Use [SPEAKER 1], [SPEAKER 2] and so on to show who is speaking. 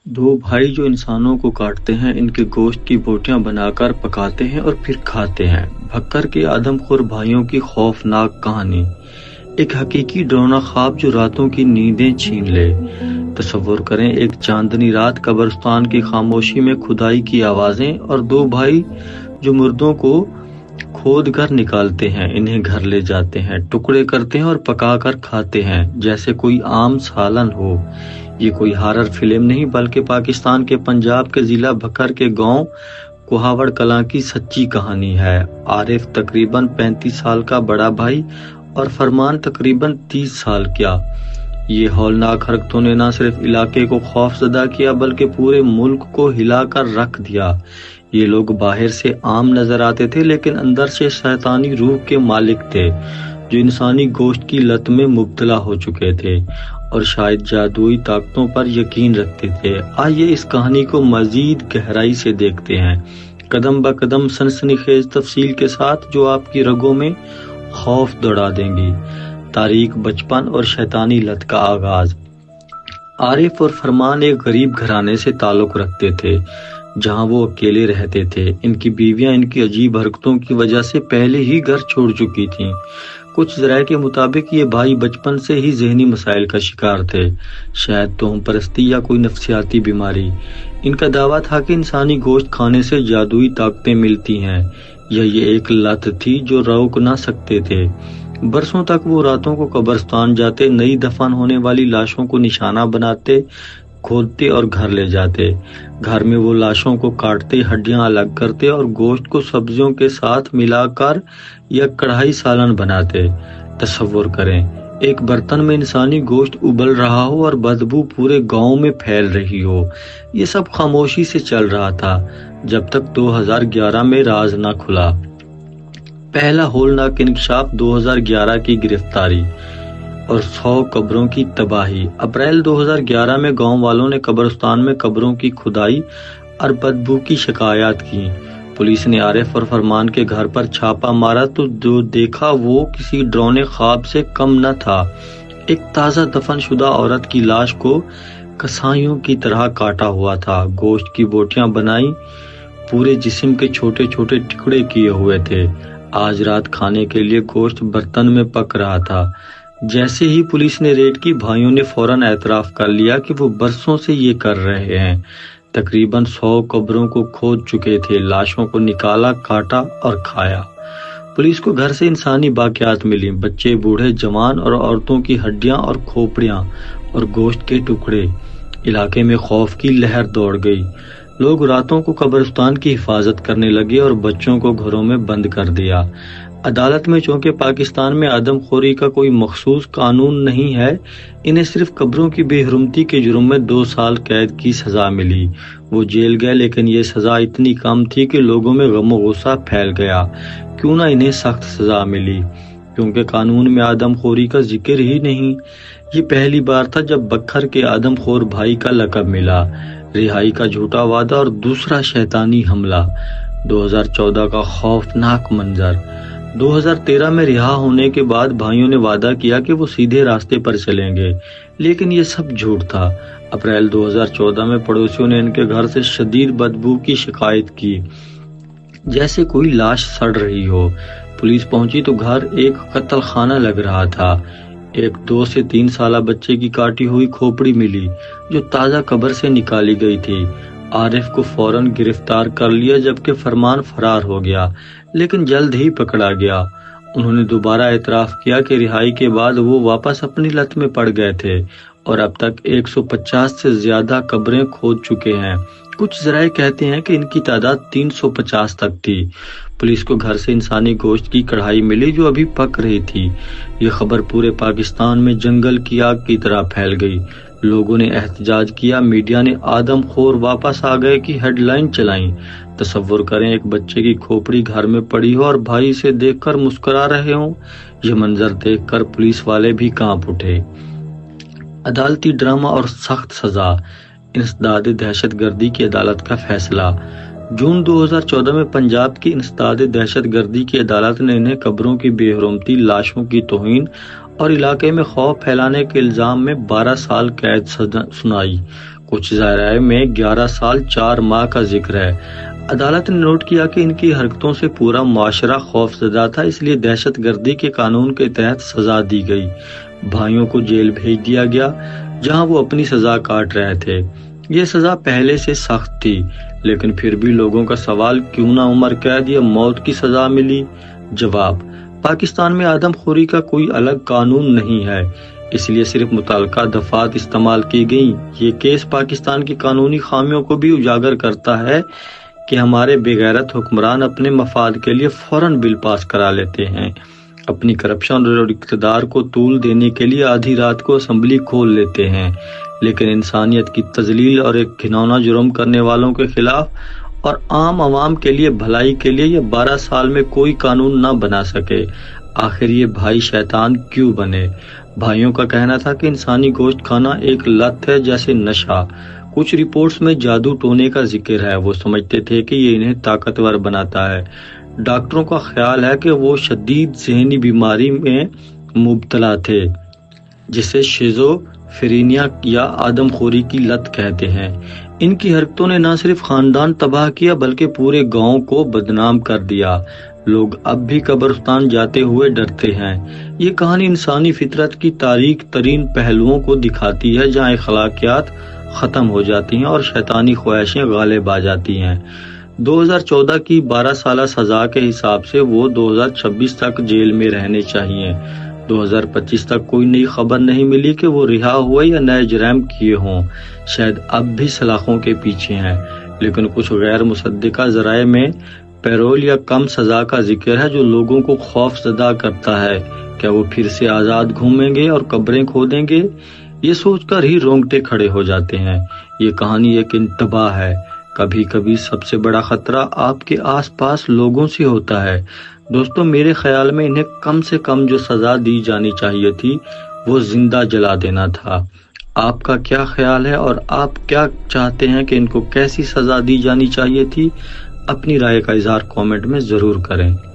[SPEAKER 1] دو بھائی جو انسانوں کو کاٹتے ہیں، ان کے گوشت کی بوٹیاں بنا کر پکاتے ہیں اور پھر کھاتے ہیں۔ بھکر کے آدم خور بھائیوں کی خوفناک کہانی، ایک حقیقی ڈراؤنا خواب جو راتوں کی نیندیں چھین لے۔ تصور کریں، ایک چاندنی رات، قبرستان کی خاموشی میں کھدائی کی آوازیں اور دو بھائی جو مردوں کو کھود کر نکالتے ہیں، انہیں گھر لے جاتے ہیں، ٹکڑے کرتے ہیں اور پکا کر کھاتے ہیں جیسے کوئی عام سالن ہو۔ یہ کوئی ہارر فلم نہیں، بلکہ پاکستان کے پنجاب کے ضلع بھکر کے گاؤں کوہاوڑ کلاں کی سچی کہانی ہے۔ عارف تقریباً 35 سال کا بڑا بھائی اور فرمان تقریباً 30 سال کا۔ یہ ہولناک حرکتوں نے نہ صرف علاقے کو خوف زدہ کیا بلکہ پورے ملک کو ہلا کر رکھ دیا۔ یہ لوگ باہر سے عام نظر آتے تھے لیکن اندر سے شیطانی روح کے مالک تھے، جو انسانی گوشت کی لت میں مبتلا ہو چکے تھے اور شاید جادوئی طاقتوں پر یقین رکھتے تھے۔ آئیے اس کہانی کو مزید گہرائی سے دیکھتے ہیں، قدم بہ قدم سنسنی خیز تفصیل کے ساتھ جو آپ کی رگوں میں خوف دوڑا دیں گی۔ تاریخ، بچپن اور شیطانی لت کا آغاز۔ عارف اور فرمان ایک غریب گھرانے سے تعلق رکھتے تھے جہاں وہ اکیلے رہتے تھے۔ ان کی بیویاں ان کی عجیب حرکتوں کی وجہ سے پہلے ہی گھر چھوڑ چکی تھیں۔ کچھ ذرائع کے مطابق یہ بھائی بچپن سے ہی ذہنی مسائل کا شکار تھے، شاید توہم پرستی یا کوئی نفسیاتی بیماری۔ ان کا دعویٰ تھا کہ انسانی گوشت کھانے سے جادوئی طاقتیں ملتی ہیں، یا یہ ایک لت تھی جو روک نہ سکتے تھے۔ برسوں تک وہ راتوں کو قبرستان جاتے، نئی دفن ہونے والی لاشوں کو نشانہ بناتے، کھودتے اور گھر لے جاتے۔ گھر میں وہ لاشوں کو کاٹتے، ہڈیاں الگ کرتے اور گوشت کو سبزیوں کے ساتھ ملا کر یا کڑھائی سالن بناتے۔ تصور کریں، ایک برتن میں انسانی گوشت ابل رہا ہو اور بدبو پورے گاؤں میں پھیل رہی ہو۔ یہ سب خاموشی سے چل رہا تھا جب تک 2011 میں راز نہ کھلا۔ پہلا ہولناک انکشاف 2011 کی گرفتاری اور 100 قبروں کی تباہی۔ اپریل 2011 میں گاؤں والوں نے قبرستان میں قبروں کی کھدائی اور بدبو کی شکایات کی۔ پولیس نے عارف اور فرمان کے گھر پر چھاپا مارا تو جو دیکھا وہ کسی ڈراؤنے خواب سے کم نہ تھا۔ ایک تازہ دفن شدہ عورت کی لاش کو کسائیوں کی طرح کاٹا ہوا تھا، گوشت کی بوٹیاں بنائی، پورے جسم کے چھوٹے چھوٹے ٹکڑے کیے ہوئے تھے۔ آج رات کھانے کے لیے گوشت برتن میں پک رہا تھا۔ جیسے ہی پولیس نے ریڈ کی، بھائیوں نے فوراً اعتراف کر لیا کہ وہ برسوں سے یہ کر رہے ہیں۔ تقریباً 100 قبروں کو کھود چکے تھے، لاشوں کو نکالا، کاٹا اور کھایا۔ پولیس کو گھر سے انسانی باقیات ملی، بچے، بوڑھے، جوان اور عورتوں کی ہڈیاں اور کھوپڑیاں اور گوشت کے ٹکڑے۔ علاقے میں خوف کی لہر دوڑ گئی۔ لوگ راتوں کو قبرستان کی حفاظت کرنے لگے اور بچوں کو گھروں میں بند کر دیا۔ عدالت میں چونکہ پاکستان میں آدم خوری کا کوئی مخصوص قانون نہیں ہے، انہیں صرف قبروں کی بے حرمتی کے جرم میں 2 سال قید کی سزا ملی۔ وہ جیل گئے لیکن یہ سزا اتنی کم تھی کہ لوگوں میں غم و غصہ پھیل گیا۔ کیوں نہ انہیں سخت سزا ملی، کیونکہ قانون میں آدم خوری کا ذکر ہی نہیں۔ یہ پہلی بار تھا جب بکھر کے آدم خور بھائی کا لقب ملا۔ رہائی کا جھوٹا وعدہ اور دوسرا شیطانی حملہ۔ 2014 کا خوفناک منظر۔ 2013 میں رہا ہونے کے بعد بھائیوں نے وعدہ کیا کہ وہ سیدھے راستے پر چلیں گے، لیکن یہ سب جھوٹ تھا۔ اپریل 2014 میں پڑوسیوں نے ان کے گھر سے شدید بدبو کی شکایت کی، جیسے کوئی لاش سڑ رہی ہو۔ پولیس پہنچی تو گھر ایک قتل خانہ لگ رہا تھا۔ ایک 2 سے 3 سالہ بچے کی کاٹی ہوئی کھوپڑی ملی جو تازہ قبر سے نکالی گئی تھی۔ عارف کو فوراً گرفتار کر لیا جبکہ فرمان فرار ہو گیا، لیکن جلد ہی پکڑا گیا۔ انہوں نے دوبارہ اعتراف کیا کہ رہائی کے بعد وہ واپس اپنی لت میں پڑ گئے تھے اور اب تک 150 سے زیادہ قبریں کھود چکے ہیں۔ کچھ ذرائع کہتے ہیں کہ ان کی تعداد 350 تک تھی۔ پولیس کو گھر سے انسانی گوشت کی کڑھائی ملی جو ابھی پک رہی تھی۔ یہ خبر پورے پاکستان میں جنگل کی آگ کی طرح پھیل گئی۔ لوگوں نے احتجاج کیا، میڈیا نے آدم خور واپس آ گئے کی ہیڈ لائن چلائیں۔ تصور کریں، ایک بچے کی کھوپڑی گھر میں پڑی ہو اور بھائی اسے دیکھ کر مسکرا رہے ہوں۔ یہ منظر دیکھ کر پولیس والے بھی کانپ اٹھے۔ عدالتی ڈرامہ اور سخت سزا۔ انسداد دہشت گردی کی عدالت کا فیصلہ۔ جون 2014 میں پنجاب کی انسداد دہشت گردی کی عدالت نے انہیں قبروں کی بے حرمتی، لاشوں کی توہین اور علاقے میں خوف پھیلانے کے الزام میں 12 سال قید سنائی۔ کچھ ذرائع میں 11 سال 4 ماہ کا ذکر ہے۔ عدالت نے نوٹ کیا کہ ان کی حرکتوں سے پورا معاشرہ خوف زدہ تھا، اس لیے دہشت گردی کے قانون کے تحت سزا دی گئی۔ بھائیوں کو جیل بھیج دیا گیا جہاں وہ اپنی سزا کاٹ رہے تھے۔ یہ سزا پہلے سے سخت تھی، لیکن پھر بھی لوگوں کا سوال کیوں نہ عمر قید یا موت کی سزا ملی؟ جواب: پاکستان میں آدم خوری کا کوئی الگ قانون نہیں ہے، اس لیے صرف متعلقہ دفعات استعمال کی گئیں۔ یہ کیس پاکستان کی قانونی خامیوں کو بھی اجاگر کرتا ہے کہ ہمارے بے غیرت حکمران اپنے مفاد کے لیے فوراً بل پاس کرا لیتے ہیں، اپنی کرپشن اور اقتدار کو طول دینے کے لیے آدھی رات کو اسمبلی کھول لیتے ہیں، لیکن انسانیت کی تذلیل اور ایک گھناؤنا جرم کرنے والوں کے خلاف اور عام عوام کے لیے بھلائی کے لیے یہ 12 سال میں کوئی قانون نہ بنا سکے۔ آخر یہ بھائی شیطان کیوں بنے؟ بھائیوں کا کہنا تھا کہ انسانی گوشت کھانا ایک لت ہے، جیسے نشہ۔ کچھ رپورٹس میں جادو ٹونے کا ذکر ہے، وہ سمجھتے تھے کہ یہ انہیں طاقتور بناتا ہے۔ ڈاکٹروں کا خیال ہے کہ وہ شدید ذہنی بیماری میں مبتلا تھے، جسے شیزوفرینیا یا آدم خوری کی لت کہتے ہیں۔ ان کی حرکتوں نے نہ صرف خاندان تباہ کیا بلکہ پورے گاؤں کو بدنام کر دیا۔ لوگ اب بھی قبرستان جاتے ہوئے ڈرتے ہیں۔ یہ کہانی انسانی فطرت کی تاریک ترین پہلوؤں کو دکھاتی ہے، جہاں اخلاقیات ختم ہو جاتی ہیں اور شیطانی خواہشیں غالب آ جاتی ہیں۔ 2014 کی 12 سالہ سزا کے حساب سے وہ 2026 تک جیل میں رہنے چاہیے۔ 2025 تک کوئی نئی خبر نہیں ملی کہ وہ رہا ہوئے یا نئے جرائم کیے ہوں۔ شاید اب بھی سلاخوں کے پیچھے ہیں، لیکن کچھ غیر مصدقہ ذرائع میں پیرول یا کم سزا کا ذکر ہے، جو لوگوں کو خوف زدہ کرتا ہے۔ کیا وہ پھر سے آزاد گھومیں گے اور قبریں کھودیں گے؟ یہ سوچ کر ہی رونگٹے کھڑے ہو جاتے ہیں۔ یہ کہانی ایک انتباہ ہے۔ کبھی کبھی سب سے بڑا خطرہ آپ کے آس پاس لوگوں سے ہوتا ہے۔ دوستو، میرے خیال میں انہیں کم سے کم جو سزا دی جانی چاہیے تھی وہ زندہ جلا دینا تھا۔ آپ کا کیا خیال ہے اور آپ کیا چاہتے ہیں کہ ان کو کیسی سزا دی جانی چاہیے تھی؟ اپنی رائے کا اظہار کامنٹ میں ضرور کریں۔